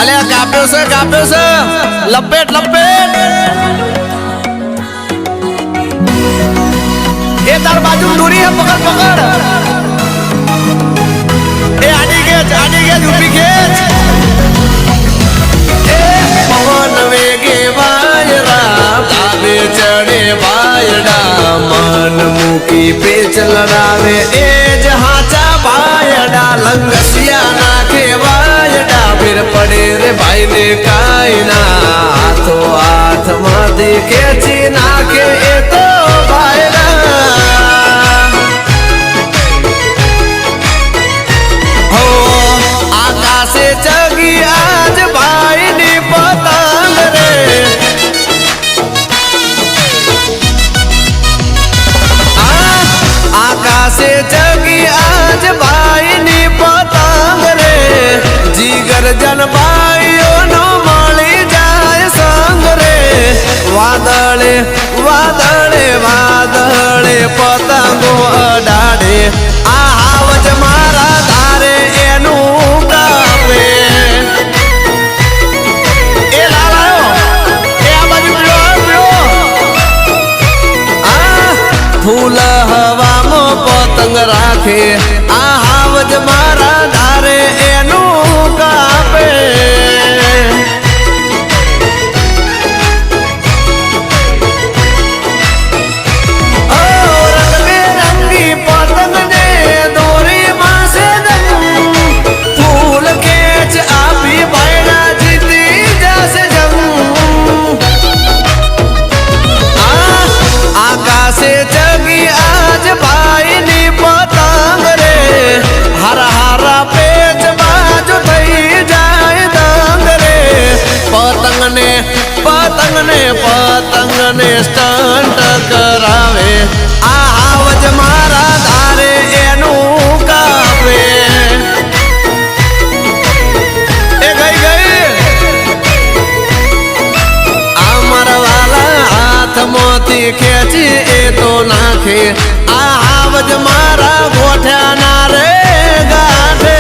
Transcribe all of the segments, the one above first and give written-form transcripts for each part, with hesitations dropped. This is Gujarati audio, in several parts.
અલે કાપ્યો છે લપેટ લપેટ એ તાર બાજુ દૂરી હે પકડ પકડ એ આડી ગેજ ઊભી ગેજ એ પવન વેગે વાયરા તાબે ચડે વાયડા મન મૂકી પેચ લડાવે એ જ હાચા વાયડા લંગસિયા નાખે વાયડા ફિર પડે રે ભાઈ ને કાઈ ના હાથો હાથમાંથી ખેંચી નાખે એ તો चगी आज भाई नी पतंग रे आकाशे चगी आज भाई नी पतंग रे जीगर जन भाइयों नो मળી જાય સંગ રે વાદળે વાદળે વાદળે પતંગો અડાડે આ હાવજ મારા ધારે એનું फूल हवा में पतंग राखे आ हावज मारा धारे एनु कापे ओ रंग बेरंगी पतंग ने दोरी मां से दम फूल खेच आपी बैना जीती जैसे जम आकाशे चगी आज भाई नी पतंग रे हरा हरा पेच बाजू थई जाए दंग रे पतंग ने स्टंट करावे आ हावज मारा धारे एनु कापे ए गई अमर वाला हाथ मोती खेची ए तो नाखे आ हावज मारा गोठ्या ना रे गाठे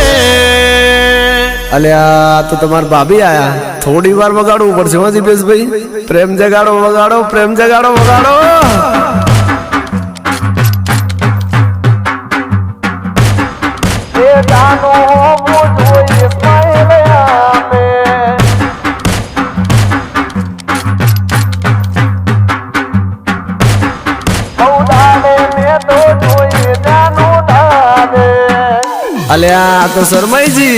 अल्या तो तुम्हार भाभी आया थोड़ी बार वगाड़ो ऊपर से हाँ दीपेश भाई प्रेम जगाड़ो वगाड़ो प्रेम जगाड़ो वगाड़ो ये जानो मुझे इस्माइल आमे अल्या तो शर्माई जी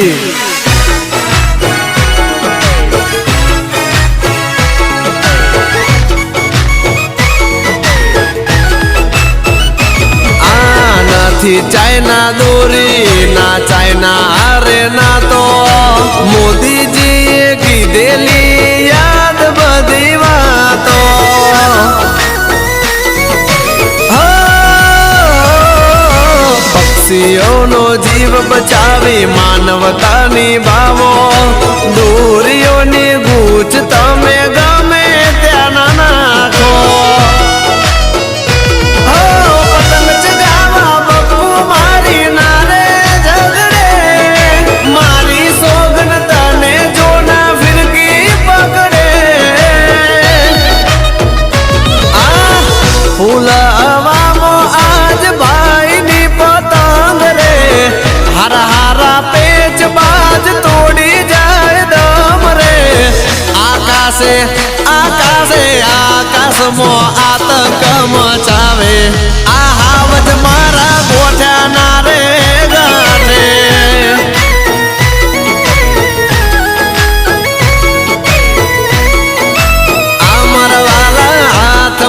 थी चाइना दूरी ना चाइना अरे ना तो मोदी जी की दिली याद बदी बातो पक्षियों नो जीव बचावी मानवता निभावो दूरियों नी गूंच तमे गमे त्यान नाखो फूल हवा आज भाई नी पतंग रे हरा हरा पेच बाज तोड़ी जाए दम रे आकाशे आकाशे आकाश मो आतंक मचावे आ हावज मारा गोठ्या ना रे गाठे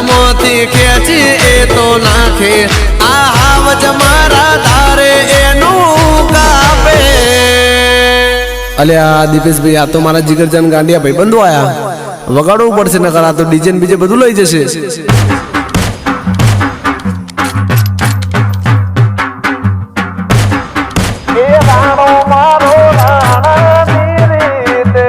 मोती खेची ए तो नाखे आ हावज मारा धारे एनु कापे अल्या दीपेश भाई आ तो मारा जिगरजान गांडिया भाई बंधु आया वगाड़ो पड़शे नकर आ तो डीजे ने बीजे बधु लई जशे ए राणो मारो राणा नीरीते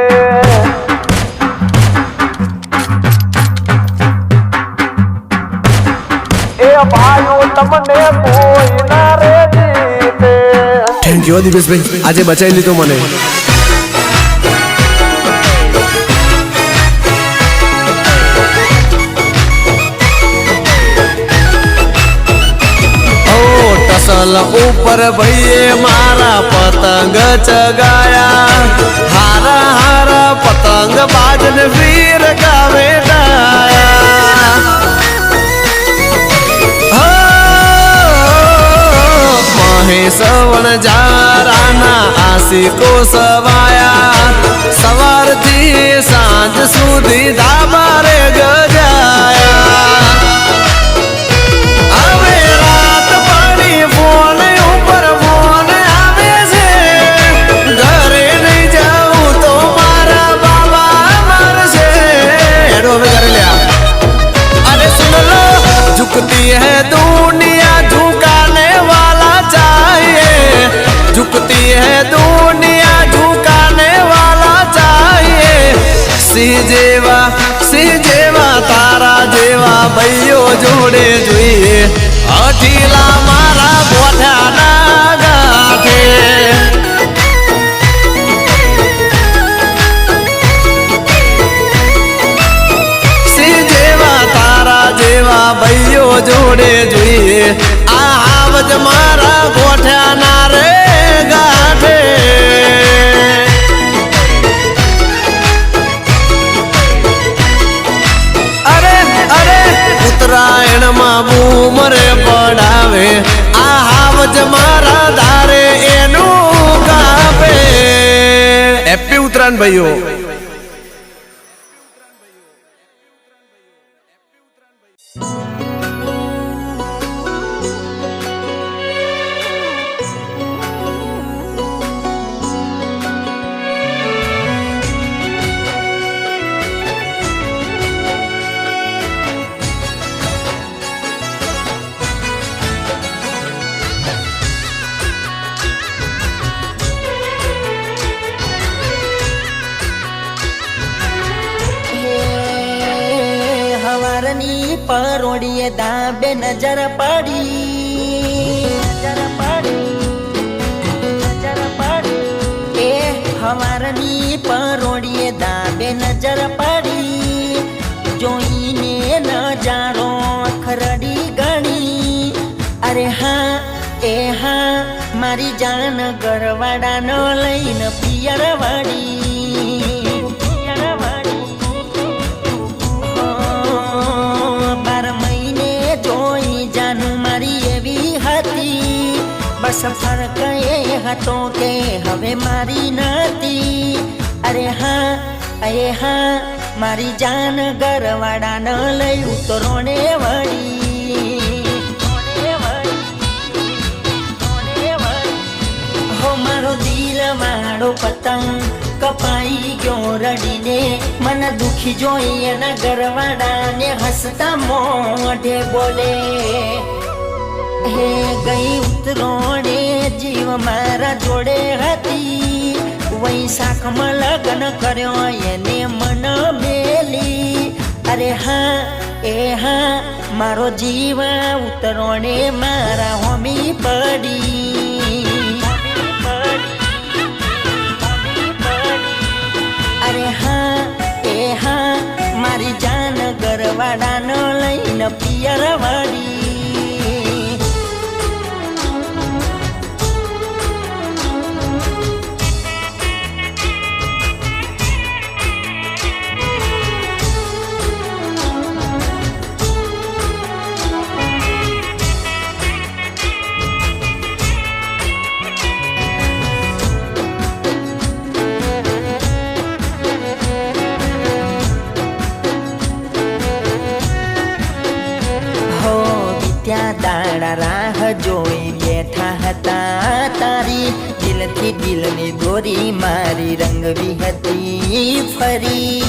थैंक यू दीपेश भाई आज बचाई ली तो मने સમલ ઉપર ભાઈએ મારા પતંગ ચગાયા હારા હારા પતંગ બાજન વીર ગાવે ડાયા મહેશ વણજારાના આશિકો સવાયા સવારથી સાંજ સુધી ધાબારે ગજાયા હવે રાત પડી ફોન ઉપર ફોન આવે છે ઘરે નહીં જાઉં તો મારા બાબા મારશે હેડો હવે ઘરે લ્યા અરે સુન લો ઝુકતી હૈ દુનિયા ઝુકાને વાલા चाहिए झुकती है दुनिया झुकाने वाला चाहिए सिंह जेवा तारा जेवा भाईओ जोड़े જોઈએ અઠીલા મારા ગોઠાના ગાંઠે સિંહ જેવા તારા જેવા ભાઈઓ જોડે જોઈએ આ આવજ મારા ગોઠાના રે ગાંઠે અરે અરે ઉત્તરાયણમાં બૂમરે પડાવે આ આવજ મારા ધારે એનું કાપે હેપી ઉત્તરાયણ ભાઈઓ પરોડીએ દાબે નજર પડી એ હવારની પરોડીએ દાબે નજર પડી જોઈને નજારો ખરડી ગણી અરે હા એ હા મારી જાન ગરવાડાનો લઈને પિયર વાડી બસ ફરક એ હતો કે હવે મારી નથી અરે હા એ હા મારી જાન ગરવાડા ન લઈ ઉતરોને વળી હો મારો દિલ વાળો પતંગ કપાઈ ગયો રડીને મને દુખી જોઈ એના ગરવાડાને હસતા મોઢે બોલે હે ગઈ ઉતરોણે જીવ મારા જોડે હતી વૈશાખમાં લગ્ન કર્યો એને મન મેલી અરે હા એ હા મારો જીવ ઉતરોણે મારા હોમી પડી અરે હા એ હા મારી જાન ગરવાડાનો લઈને પિયર વાળી દાડા રાહ જોઈ બેઠા હતા તારી દિલથી દિલની દોરી મારી રંગવી હતી ફરી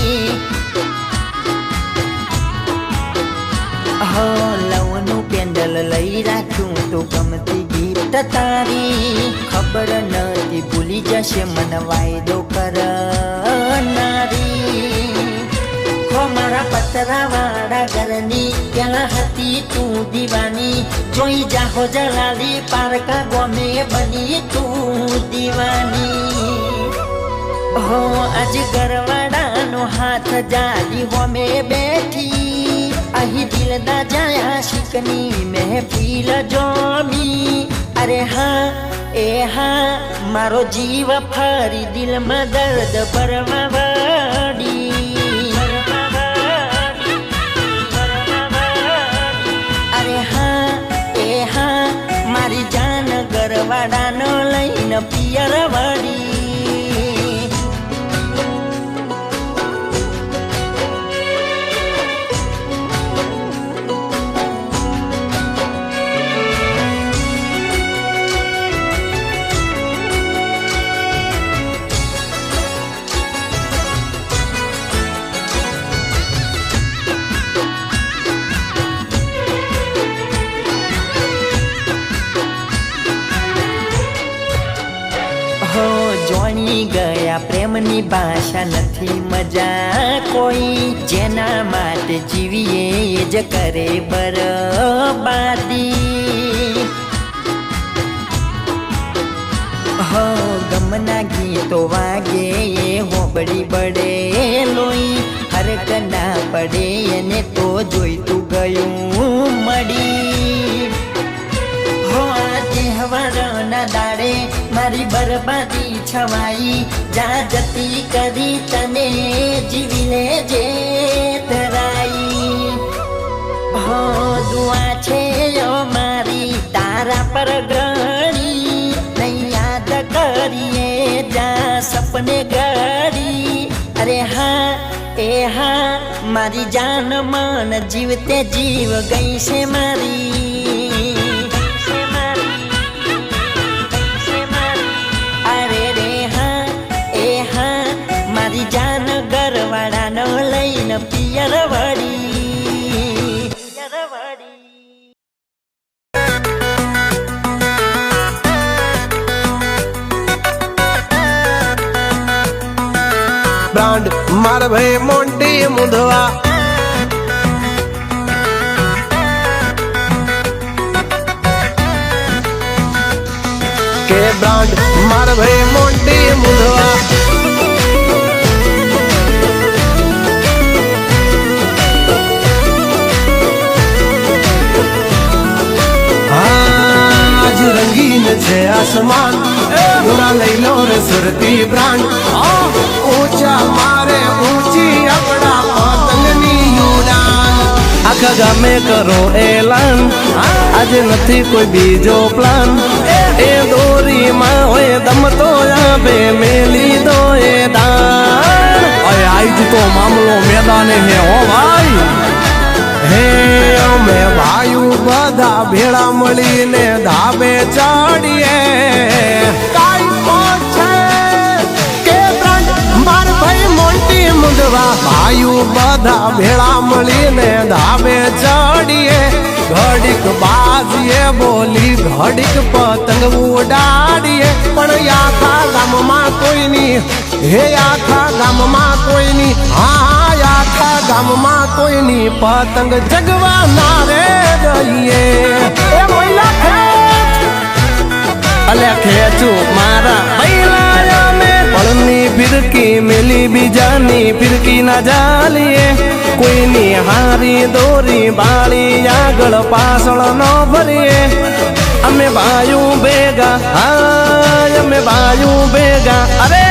હો લવનું પેન્ડલ લઈ રાખ્યું તો ગમતી ગીત તારી ખબર નથી ભૂલી જશે મન વાયદો કરનારી મારા પતરા વાળા ઘરની ત્યાં હતી તું દીવાની જોઈ જાહો જલાલી પારકા ગમે બની તું દીવાની હો આજ ગરવાડાનો હાથ જાલી હોમે બેઠી અહીં દિલદા જાયા શિકની મહેફિલ જોમી અરે હા એ હા મારો જીવ ફરી દિલમાં દર્દ ભરવા વાળી. અરે હા એ હા મારી જાન ગરવાડાનો લઈને પિયર વાળી. જોણી ગયા પ્રેમની ભાષા નથી મજા કોઈ, જેના માટે જીવીએ એ જ કરે બરબાદી. હો ગમના ગીતો વાગે એ હોબળી બળે લોહી, હરક ના પડે એને તો જોઈતું ગયું મળી. તહેવારના દાડે મારી બરબાદી છવાઈ, જા જતી કરી તને જીવી લેજે ધરાઈ. હો દુઆ છે મારી તારા પર ઘણી, નહીં યાદ કરીએ જા સપને ઘડી. અરે હા એ હા મારી જાન મન જીવતે જીવ ગઈ છે મારી. જાન ગરવાડાનો લઈને પિયર વળી. બ્રાન્ડ મારા ભાઈ મોન્ટી મુંધવા, કે બ્રાન્ડ મારા ભાઈ મોન્ટી મુંધવા. રંગીન છે આસમાન, પૂરા લઈ લો રે સુરતી બ્રાન્ડ. ઊંચા મારે ઊંચી આપણા પતંગની ઉડાન. આખા ગામે કરો એલાન, આજે નથી કોઈ બીજો પ્લાન. એ દોરીમાં હોય દમ તો આવે મેલી દો એ દાન. અરે આજ તો મામલો મેદાને હે હો ભાઈ. હે અમે ભાઈઓ બધા ભેળા મળીને ધાબે ચડીએ. કાઈ છે કે બ્રાન્ડ માર ભાઈ મોન્ટી મુંડવા, ભાઈઓ બધા ભેળા મળીને ધાબે ચડીએ. ઘડીક બાજીએ બોલી ઘડીક પતંગ ઉડાડીએ. પણ આખા ગામમાં કોઈની, હે આખા ગામમાં કોઈની, હા આખા ગામમાં કોઈની પતંગ જગવા ના રે ગઈએ. એ મહિલા ખેંચ અલે ખેંચું મારા મહિલા મે પળની ફિરકી મેલી બીજાની ફિરકી ના જાલીએ. કોઈની હારી દોરી બાળી આગળ પાછળ ન ભરીએ. અમે ભાઈઓ ભેગા, હા અમે ભાઈઓ ભેગા, અરે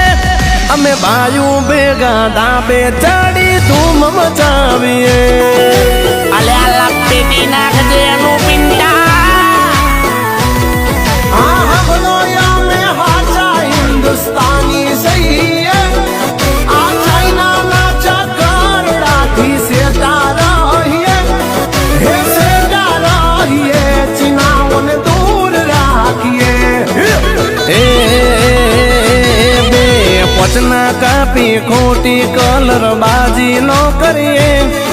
અમે ભાઈઓ ભેગા ધાબે ચડી ધૂમ મચાવીએ. અલ્યા લપટી નાખજે એનું પિંડા. હા હા બોલો અમે હાચા હિન્દુસ્તાની સહીએ. આ ચાઇના ના ચકરડાથી સેટા રહીએ. હે સેટા રહીએ, ચીનાઓને દૂર રાખીએ. પચના કાપી ખોટી કલર બાજી ન કરીએ.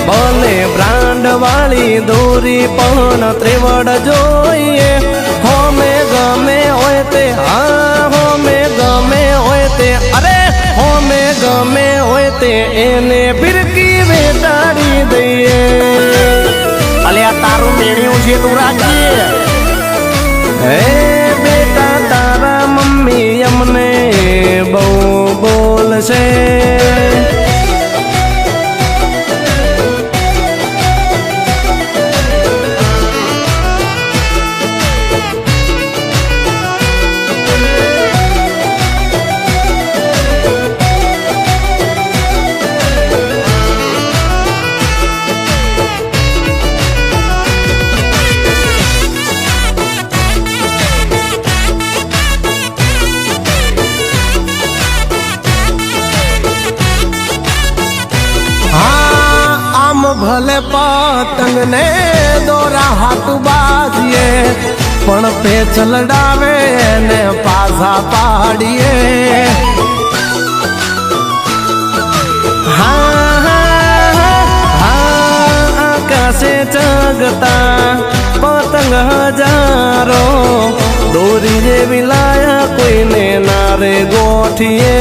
ભલે બ્રાન્ડ વાળી દોરી પણ ત્રેવડ જોઈએ. હોમે ગમે હોય તે, હા હોમે ગમે હોય તે, અરે હોમે ગમે હોય તે એને ફિરકી વેટાડી દઈએ. અલ્યા તારું મેળ્યું છે તું રાખજે. હે બેટા તારા મમ્મી અમને બહુ બોલશે. ભલે પતંગ ને દોરા હાથ બાજીએ પણ પેચ લડાવે ને પાછા પાડીએ આકાશે ચગતા પતંગ હજારો દોરી જેવી લાયા કોઈને નારે ગોઠીએ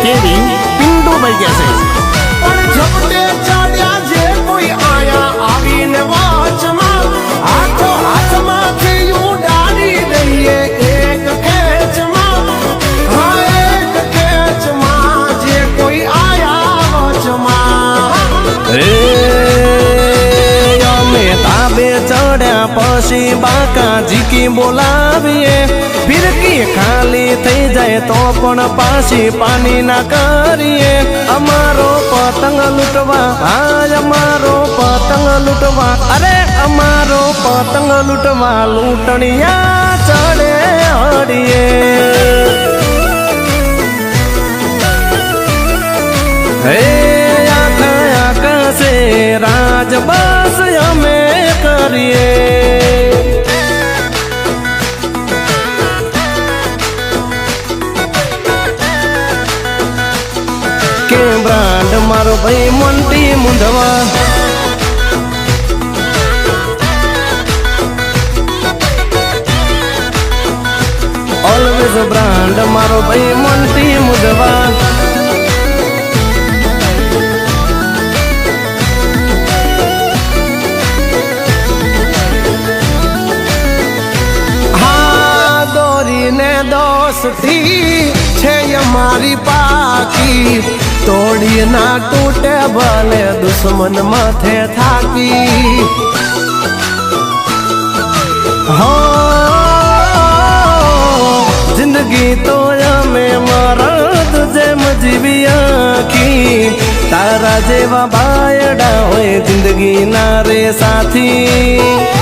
કેવી પિંડું ભાઈ ગયા છે પણ ઝપટે ચડ્યા જે કોઈ આયા આવીને વાચમાં હાથો હાથમાંથી ઉડાડી દઈએ એક ખેંચમાં હા એક ખેંચમાં જે કોઈ આયા વચમાં અમે તાબે ચડ્યા પછી બાકા ઝીકી બોલાવીએ ફિરકી ખાલી થઈ જાય તો પણ પાછી પાણી ના કરીએ અમારો પતંગ લૂંટવા આજ અમારો પતંગ લૂંટવા અરે અમારો પતંગ લૂંટવા લૂંટણિયા ચડે હડીએ હે આકાશે રાજ બસ અમે કરીએ કે બ્રાન્ડ મારો ભાઈ મોન્ટી મુંધવા ઓલવેઝ બ્રાન્ડ મારો ભાઈ મોન્ટી મુંધવા દોસ્તી છે અમારી પાકી તોડી ના તૂટે ભલે દુશ્મન માથે થાકી હો જિંદગી તો અમે મરદ જેમ જીવી આખી તારા જેવા બાયડા હોય જિંદગી ના રે સાથી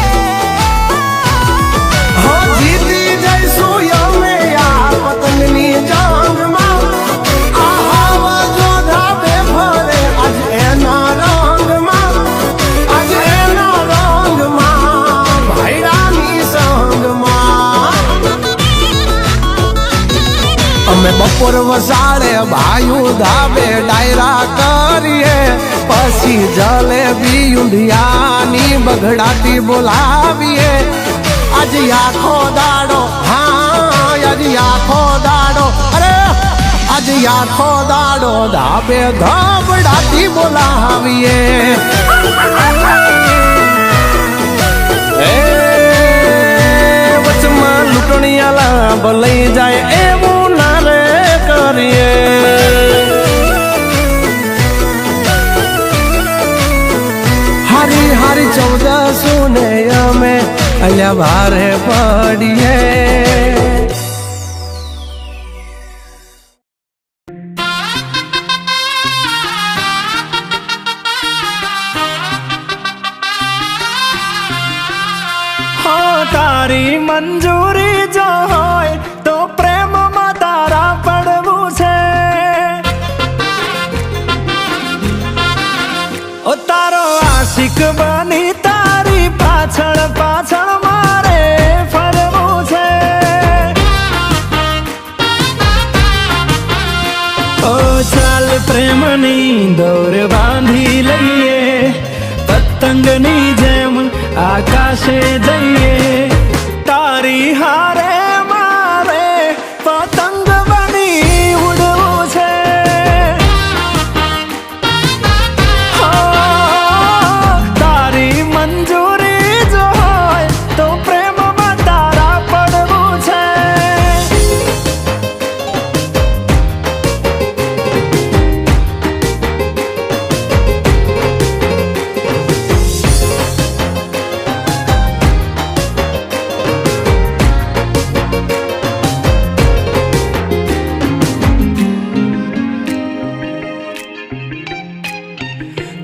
અમે બપોર વસાડે ભાઈઓ ધાબે ડાયરા કરીએ પછી જલેબી ઊંધિયાની બગડાટી બોલાવીએ આજે આખો દાડો હા આજે આખો દાડો અરે આજે આખો દાડો ધાબે ધબડાટી બોલાવીએ વચમાં લૂંટણીયા લાભ લઈ જાય એવું હારી હારી 1400 ને અમે અલ્યા ભારે પડીએ હો તારી મંજૂરી જો હોય તો પ્રેમમાં તારા પડવું છે ઓ તારો આશિક બની તારી પાછળ પાછળ મારે ફરવું છે ઓ ચાલ પ્રેમની દોર બાંધી લઈએ પતંગની જેમ આકાશે જઈએ તારી હારે મારે પતંગ બની ઉડવું છે તારી મંજૂરી જો હોય તો પ્રેમમાં તારા પડવું છે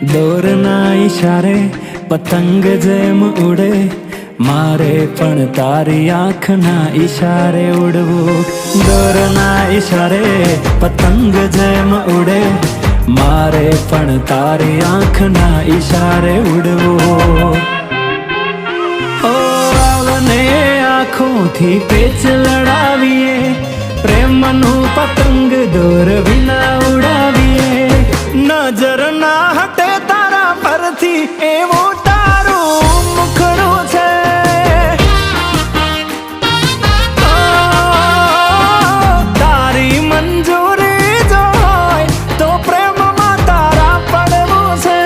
દોરના ઈશારે પતંગ જેમ ઉડે મારે પણ તારી આંખના ઈશારે ઉડવું દોરના ઈશારે પતંગ જેમ ઉડે મારે પણ તારી આંખના ઈશારે ઉડવું. ઓ આવને આંખોથી પેચ લડાવીએ, પ્રેમનું પતંગ દોર વિના ઉડાવીએ. નજર ના હટે તારા પરથી એવું તારું મુખડું છે. તારી મંજૂરી જો હોય તો પ્રેમમાં તારા પડવું છે.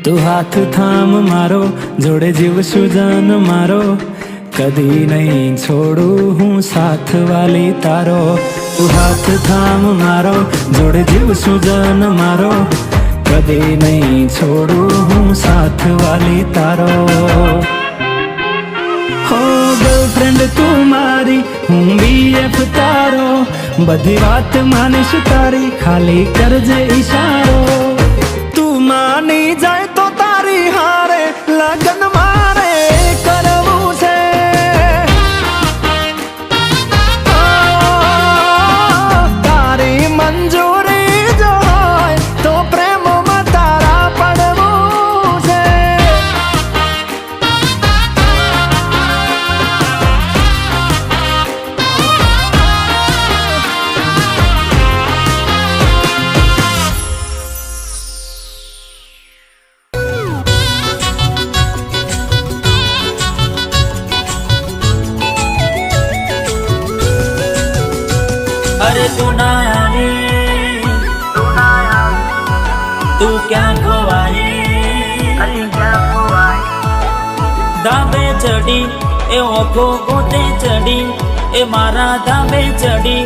તું હાથ થામ મારો, જોડે જીવશું જાન મારો. કદી નહીં છોડું હું સાથ વાલી તારો. તું હાથ થામ મારો, જોડે જીવશું જાન મારો. કદી નહીં છોડું હું સાથ વાલી તારો. હો ગર્લફ્રેન્ડ તું મારી, હું BF તારો. બધી વાત માનીશ તારી, ખાલી કરજે ઈશારો. તું માની જાય તો તારી હારે લગન મારે કરવું છે. તારી મંજૂરી જો હોય તો પ્રેમમાં તારા પડવું છે. अरे तू ना आई, तू क्या खोवाई. दाबे चढ़ी ए ओखो गोते चढ़ी, ए मारा दाबे चढ़ी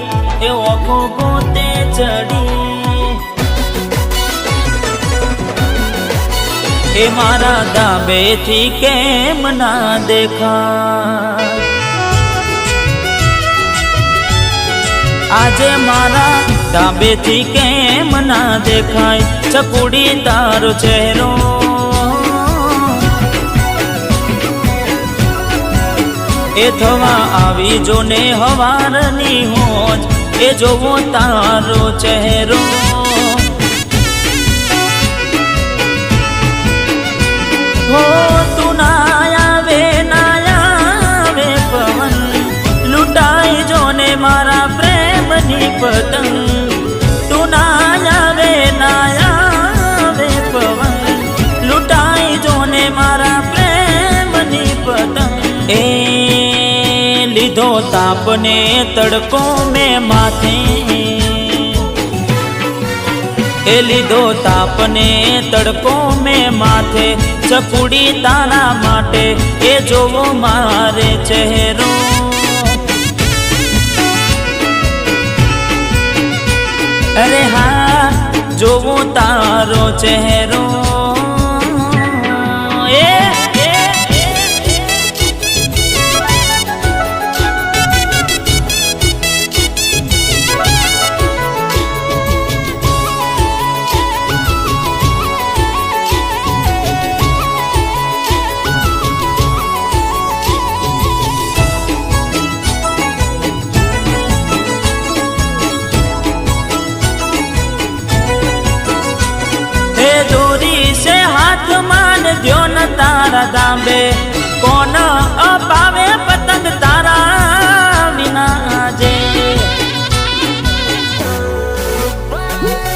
ए ओखो गोते चढ़ी. ए मारा दाबे थी केम ना देखा. આજે મારા ધાબેથી કેમ ના દેખાય ચકુડી તારો ચહેરો. એ થવા આવી જો ને હવારની હોજ, એ જોવો તારો ચહેરો. હો તું ના આવે પવન, લૂંટાઈ જો ને મારા પ્રેમની પતંગ. તું ના આવે પવન, લૂંટાઈ જો ને મારા પ્રેમની પતંગ. એ લીધો તાપને તડકો મેં માથે, એ લીધો તાપને તડકો મેં માથે. ચકુડી તારા માટે એ જોવો મારે ચહેરો. अरे हाँ जोवो तारो चेहरो. तारा दांबे कौन अपावे पतंग तारा विना जे.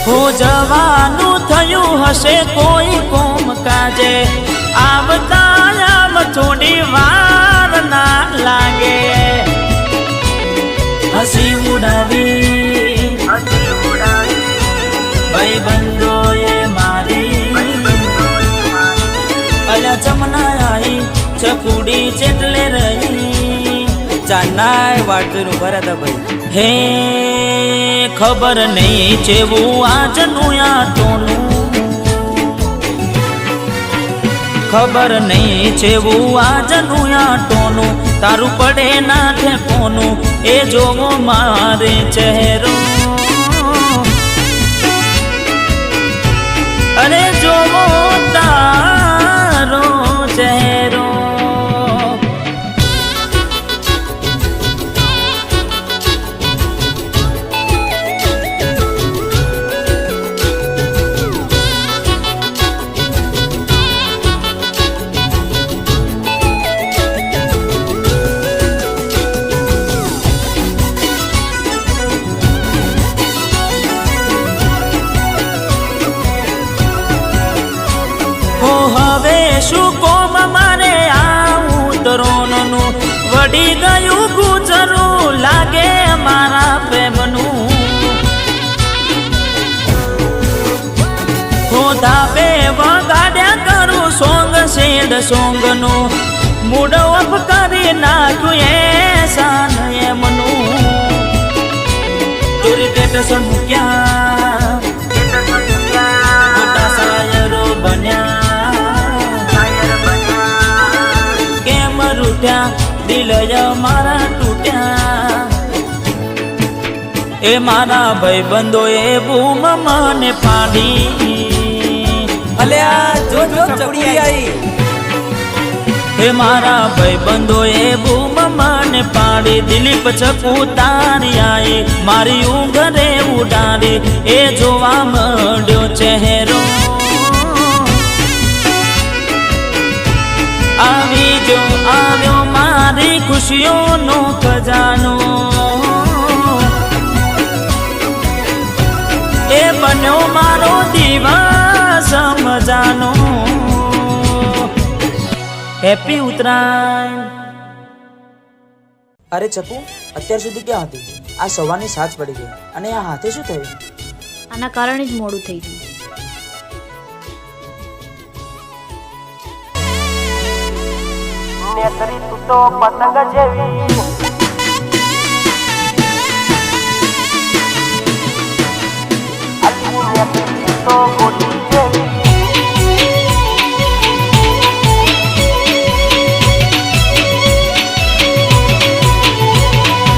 हो जवानु थयु हसे कोई कोम काजे, आवता आम थोड़ी वार ना लागे. हसी उड़ावी भाई बंदो ये मारी. अल्या जमना आई चकुडी चेटले रही. जानाय वाटरू भरत भाई हे खबर नहीं चेवू आज नुया तोनू. ખબર નહીં છેવું આજનું આટોનું તારું પડે ના ઠેકોનું એ જોવો મારે ચહેરો અરે જોવો તારો ચહેરો હવે શું કોમ મારે આવું તરોનનું વડી ગયું ગુજરું લાગે મારા પ્રેમનું હું ધાબે વગાડ્યા કરું સોંગ શેડ સોંગનું મૂડ ઓફ કરી નાખ્યું એ સાન એમનું ચોરી ટેટસન ક્યાં મોટા શાયરો બન્યા દિલ મારા તૂટ્યા એ મારા ભાઈ બંધો એ બૂમ મને પાડી અલ્યા જો જો ચકડી આઈ એ મારા ભાઈ બંધો એ બૂમ મને પાડી દિલીપ ચકુ તારી આઈ મારી ઊંઘ રે ઉડાડી એ જોવા મળ્યો ચહેરો આવી જો આવ્યો મારી ખુશીઓનો ખજાનો એ બન્યો મારો દિવસ મજાનો હેપી ઉત્તરાયણ અરે ચકુ અત્યાર સુધી ક્યાં હતી આ સવારની 7 પડી ગઈ અને આ હાથે શું થયું આના કારણે જ મોડું થઈ ગયું તું તો પતંગ જેવી તો ગોટી જેવી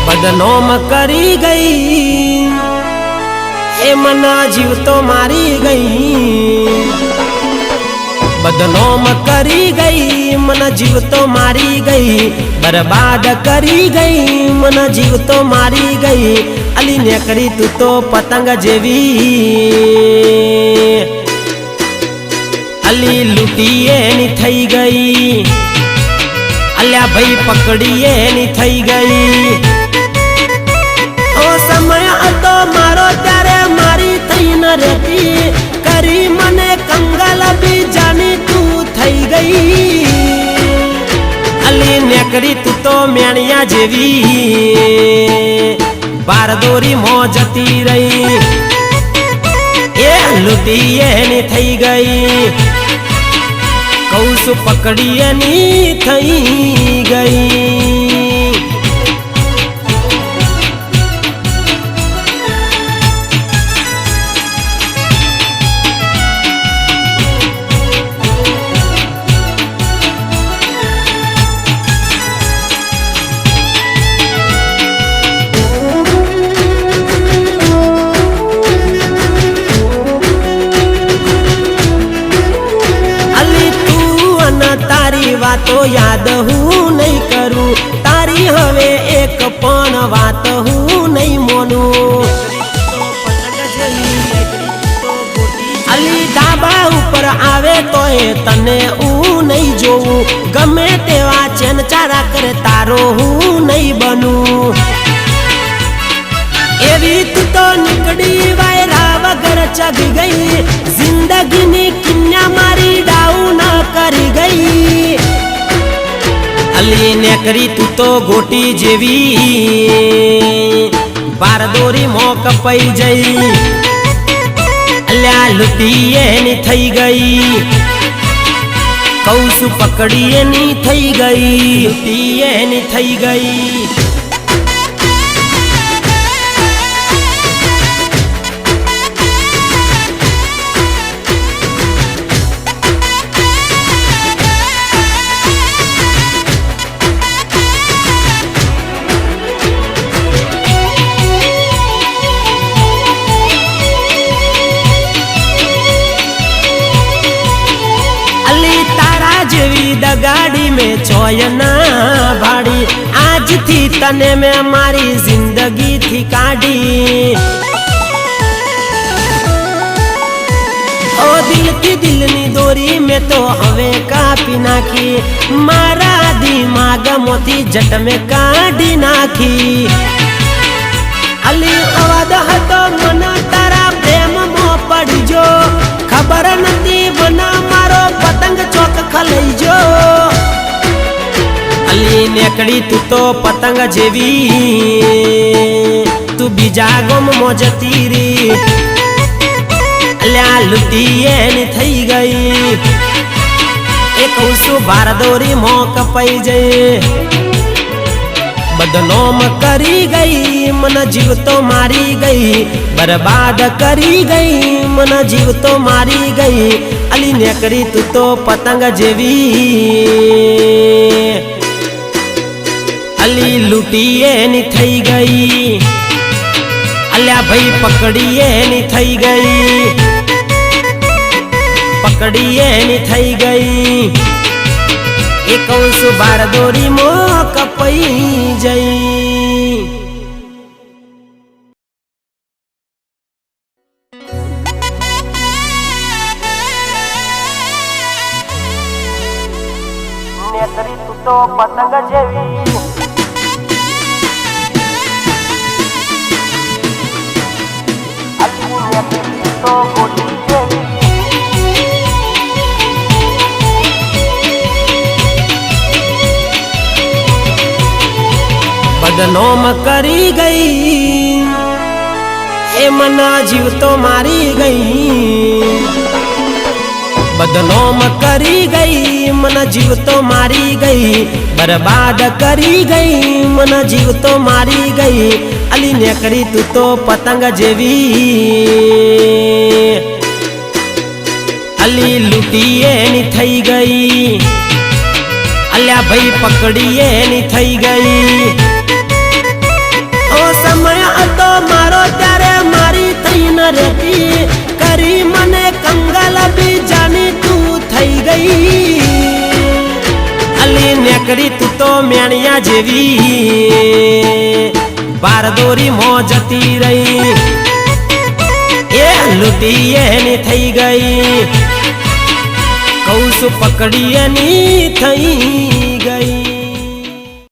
બદનામ કરી ગઈ એ મના જીવ તો મારી ગઈ બદનામ કરી ગઈ મન જીવ તો મારી ગઈ બરબાદ કરી ગઈ મન જીવ તો મારી ગઈ અલી નેકડી તું તો પતંગ જેવી અલી લૂટીએ ની થઈ ગઈ અલ્યા ભાઈ પકડીએ ની થઈ ગઈ ઓ સમય હતો મારો ત્યારે મારી થઈ ન રહેતી કરી મને કંગાલ બીજાની તું થઈ ગઈ અલી નેકડી તું તો મેણિયા જેવી બારદોરી મો જતી રહી એ લૂટી એની થઈ ગઈ કૌશ પકડી એની થઈ ગઈ વાતો યાદ હું નહીં કરું તારી હવે એક પણ વાત હું નહીં મોનું અલી ધાબા ઉપર આવે તો એ તને હું નહીં જોઉં ગમે તેવા ચેન ચારા કરે તારો હું નહીં બનું એવી તું તો નીકળી વાયરા વગર ચગી ગઈ જિંદગીની કિન્યા મારી ડાઉન કરી ગઈ અલી નેકરી તું તો ગોટી જેવી બારદોરી મો કપાઈ જઈ અલ્યા લૂટી એની થઈ ગઈ કૌશ પકડી એની થઈ ગઈ લૂટી એની થઈ ગઈ ચોય ના ભાડી આજથી તને મેં મારી જિંદગીથી કાઢી ઓ દિલથી દિલની દોરી મેં તો હવે કાપી નાખી મારા દિમાગમાંથી જટ મેં કાઢી નાખી અલી અવાદ હતો મન તારા પ્રેમમાં પડજો ખબર નથી બના મારો પતંગ ચોક ખલઈ જો અલી નેકડી તું તો પતંગ જેવી તું બીજા ગોમમાં જતી રી અલ્યા લૂંટી એની થઈ ગઈ એ કહું છું બારદોરી મો કપાઈ જઈ બદનામ કરી ગઈ મન જીવ તો મારી ગઈ બરબાદ કરી ગઈ મન જીવ તો મારી ગઈ અલી નેકડી તું તો પતંગ જેવી અલી લૂંટી એની થઈ ગઈ અલ્યા ભાઈ પકડી એની થઈ ગઈ પકડી એની થઈ ગઈ એ કહું છું બારદોરી મો કપાઈ જઈ નેકરી તું તો પતંગ જેવી તો ગોટી જેવી બદનામ કરી ગઈ એ મના જીવ તો મારી ગઈ બદનામ કરી ગઈ મના જીવ તો મારી ગઈ બરબાદ કરી ગઈ મના જીવ તો મારી ગઈ અલી નેકરી તું તો પતંગ જેવી અલી લૂંટી એની થઈ ગઈ અલ્યા ભાઈ પકડી એની થઈ ગઈ ઓ સમય હતો મારો ત્યારે મારી થઈ ન રહેતી કરી મને કંગાલ બીજાની તું થઈ ગઈ અલી નેકડી તું તો મેણિયા જેવી બારદોરી મો જતી રહી એ લૂંટી એની થઈ ગઈ કહું છું પકડી એની થઈ ગઈ